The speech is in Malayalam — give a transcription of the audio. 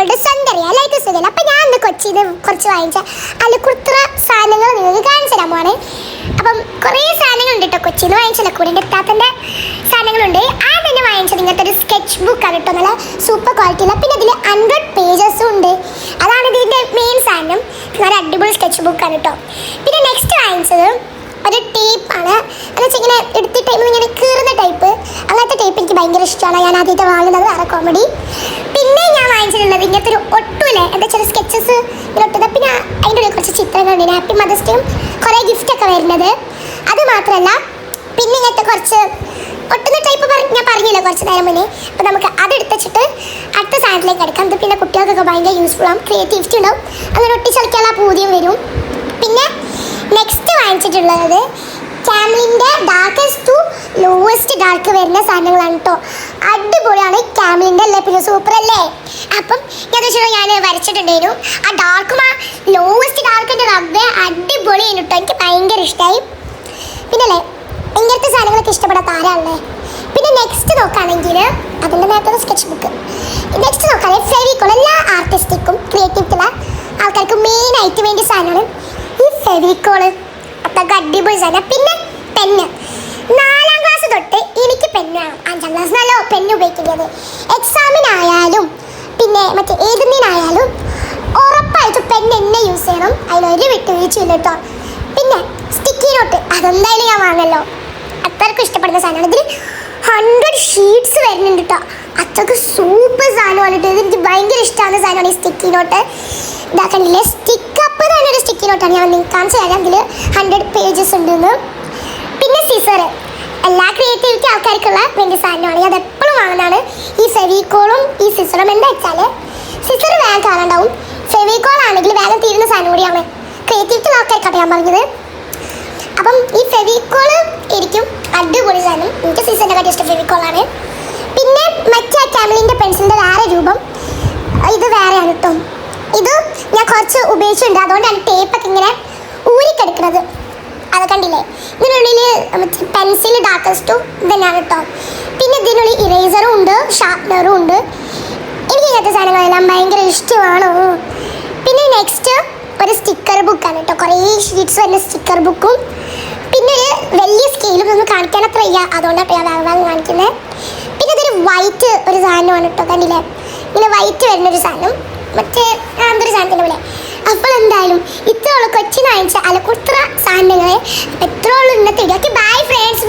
നമ്മളുടെ സ്വന്തം ലൈക്ക് സുഖം. അപ്പം ഞാൻ ഇന്ന് കൊച്ചിയിൽ നിന്ന് കുറച്ച് വാങ്ങിച്ച അലക്കുത്ര സാധനങ്ങൾ നിങ്ങൾക്ക് കാണിച്ചു തരാൻ പോവാണ്. അപ്പം കുറേ സാധനങ്ങളുണ്ട് കേട്ടോ. കൊച്ചിയിൽ നിന്ന് വാങ്ങിച്ചല്ല, കൂടെ എത്താത്തൻ്റെ സാധനങ്ങളുണ്ട്. ആ തന്നെ വാങ്ങിച്ചത് ഇങ്ങനത്തെ ഒരു സ്കെച്ച് ബുക്കാണ് കേട്ടോ. നല്ല സൂപ്പർ ക്വാളിറ്റിയുള്ള. പിന്നെ ഇതിൽ 100 പേജസും ഉണ്ട്. അതാണ് ഇതിൻ്റെ മെയിൻ സാധനം. നല്ല അടിപൊളി സ്കെച്ച് ബുക്കാണ് കേട്ടോ. പിന്നെ നെക്സ്റ്റ് വാങ്ങിച്ചത് ഒരു ടേപ്പാണ്. എന്ന് വെച്ചാൽ ഇങ്ങനെ എടുത്ത ടൈപ്പ് ഇങ്ങനെ കീറുന്ന ടൈപ്പ്, അങ്ങനത്തെ ടേപ്പ് എനിക്ക് ഭയങ്കര ഇഷ്ടമാണ്. ഞാൻ ആദ്യമായിട്ട് വാങ്ങുന്നത് വേറെ കോമഡി. പിന്നെ ഞാൻ വാങ്ങിച്ചിട്ടുള്ളത് ഇങ്ങനത്തെ ഒരു ഒട്ടൂലേ, എന്താ ചില സ്കെച്ചസ് ഇങ്ങനെ ഒട്ടുന്നത്. പിന്നെ അതിൻ്റെ ഉള്ളിൽ കുറച്ച് ചിത്രങ്ങളുണ്ട്. ഹാപ്പി മദേഴ്സ് ഡേയും കുറേ ഗിഫ്റ്റൊക്കെ വരുന്നത്. അത് മാത്രമല്ല പിന്നെ ഇങ്ങനത്തെ കുറച്ച് ഒട്ടുന്ന ടൈപ്പ് ഞാൻ പറഞ്ഞില്ല കുറച്ച് നേരം മുന്നേ. അപ്പോൾ നമുക്ക് അതെടുത്തിട്ട് അടുത്ത സാധനത്തിലേക്ക് എടുക്കാം. ഇത് പിന്നെ കുട്ടികൾക്കൊക്കെ ഭയങ്കര യൂസ്ഫുൾ ആവും, ക്രിയേറ്റിവിറ്റി ഉണ്ടാവും, അങ്ങനെ ഒട്ടിച്ചളിക്കാനുള്ള പൂതിയും വരും. പിന്നെ നെക്സ്റ്റ് വാങ്ങിച്ചിട്ടുള്ളത് ക്യാമലിൻ്റെ ഡാർക്കസ്റ്റ് ടു ലോവസ്റ്റ് ഡാർക്ക് വരുന്ന സാധനങ്ങളാണ് കേട്ടോ. അടിപൊളിയാണ് ക്യാമലിൻ്റെ അല്ലേ, പിന്നെ സൂപ്പർ അല്ലേ. അപ്പം ഞാൻ വരച്ചിട്ടുണ്ടായിരുന്നു. ആ ഡാർക്കും ആ ലോവസ്റ്റ് ഡാർക്കിൻ്റെ റബ്ബ് അടിപൊളിയാണ് കേട്ടോ. എനിക്ക് ഭയങ്കര ഇഷ്ടമായി. പിന്നെ അല്ലേ ഇങ്ങനത്തെ സാധനങ്ങളൊക്കെ ഇഷ്ടപ്പെടാത്ത ആരാണല്ലേ. പിന്നെ നെക്സ്റ്റ് നോക്കുകയാണെങ്കിൽ അതിൻ്റെ നേരത്തെ സ്കെച്ച് ബുക്ക്. നെക്സ്റ്റ് നോക്കുകയാണെങ്കിൽ ഫെവിക്കോൾ. എല്ലാ ആർട്ടിസ്റ്റിക്കും ക്രിയേറ്റിവിറ്റിയുള്ള ആൾക്കാർക്ക് മെയിനായിട്ട് വേണ്ടിയ സാധനമാണ് ഈ ഫെവിക്കോള്. അതൊക്കെ അടിപൊളി സാധനം. പിന്നെ പെന്ന്. 4ാം ക്ലാസ് തൊട്ട് എനിക്ക് പെന്ന് വേണം. 5ാം ക്ലാസ്സിനല്ലോ പെന്ന് ഉപയോഗിക്കുന്നത്. എക്സാമിനായാലും പിന്നെ മറ്റേ ഏതിനായാലും ഉറപ്പായിട്ടും പെന്ന് എന്നെ യൂസ് ചെയ്യണം. അതിലൊരു വിട്ടുവീഴ്ചയില്ല കേട്ടോ. പിന്നെ സ്റ്റിക്കി നോട്ട് അതെന്തായാലും ഞാൻ വാങ്ങല്ലോ. അത്രയ്ക്കും ഇഷ്ടപ്പെടുന്ന സാധനമാണ്. ഇതിൽ 100 ഷീറ്റ്സ് വരുന്നുണ്ട് കേട്ടോ. അത്രയ്ക്ക് സൂപ്പർ സാധനമാണ് കേട്ടോ. ഇത് എനിക്ക് ഭയങ്കര ഇഷ്ടമാണ് സാധനമാണ് ഈ സ്റ്റിക്കി നോട്ട്. ഇതാക്കണ്ടില്ലേ, സ്റ്റിക്കപ്പ് തന്നെ ഒരു സ്റ്റിക്കി നോട്ടാണ്. ഞാൻ നിങ്ങൾക്ക് കാണിച്ചു തരാം. ഇതിൽ 100 പേജസ് ഉണ്ടെന്ന്. പിന്നെ സിസറ്. എല്ലാ ക്രിയേറ്റിവിറ്റി ആൾക്കാർക്കുള്ള വേണ്ട സാധനമാണ്. ഞാൻ അതെപ്പോഴും വാങ്ങുന്നതാണ്. ഈ ഫെവിക്കോളും ഈ സിസറും. എന്താ വെച്ചാൽ സിസർ വേഗം കാണാണ്ടാവും, ഫെവിക്കോൾ ആണെങ്കിൽ വേഗം തീരുന്ന സാധനം കൂടിയാണ്. ക്രിയേറ്റിവിറ്റി ആൾക്കാർക്കാണ് ഞാൻ പറഞ്ഞത്. അപ്പം ഈ ഫെവിക്കോള് ആയിരിക്കും അടിപൊളി സാധനം. എനിക്ക് സിസറിൻ്റെ കാട്ടി ഇഷ്ടം ഫെവിക്കോളാണ്. പിന്നെ മറ്റേ ക്യാമലിൻ്റെ പെൻസിലിൻ്റെ വേറെ രൂപം, ഇത് വേറെയാണ് കേട്ടോ. ഇത് ഞാൻ കുറച്ച് ഉപയോഗിച്ചിട്ടുണ്ട്, അതുകൊണ്ടാണ് ടേപ്പൊക്കെ ഇങ്ങനെ ഊരിക്കെടുക്കുന്നത്. അത് കണ്ടില്ലേ. ഇതിനുള്ളിൽ പെൻസിൽ ഡാർക്കസ്റ്റ് ടു തന്നെയാണ് കേട്ടോ. പിന്നെ ഇതിനുള്ളിൽ ഇറേസറും ഉണ്ട്, ഷാർപ്നറും ഉണ്ട്. എനിക്ക് ഇങ്ങനത്തെ സാധനങ്ങളെല്ലാം ഭയങ്കര ഇഷ്ടമാണ്. പിന്നെ നെക്സ്റ്റ് ഒരു സ്റ്റിക്കർ ബുക്കാണ് കേട്ടോ. കുറേ ഷീറ്റ്സ് വരുന്ന സ്റ്റിക്കർ ബുക്കും. പിന്നെ ഒരു വലിയ സ്കെയിലും ഒന്ന് കാണിക്കാൻ അത്ര ഇല്ല, അതുകൊണ്ടാണ് ഞാൻ വേഗം കാണിക്കുന്നത്. പിന്നെ ഇതൊരു വൈറ്റ് ഒരു സാധനമാണ് കേട്ടോ. കണ്ടില്ലേ, ഇങ്ങനെ വൈറ്റ് വരുന്നൊരു സാധനം, മറ്റേ എന്തൊരു സാധനത്തിൻ്റെ പോലെ. അപ്പോൾ എന്തായാലും ഇത്രയുള്ള കൊച്ചിന് വാങ്ങിച്ച അലക്കുത്ര സാധനങ്ങളെ എത്ര ഉള്ളൂ ഇന്നത്തെ വീഡിയോ. Okay, bye friends.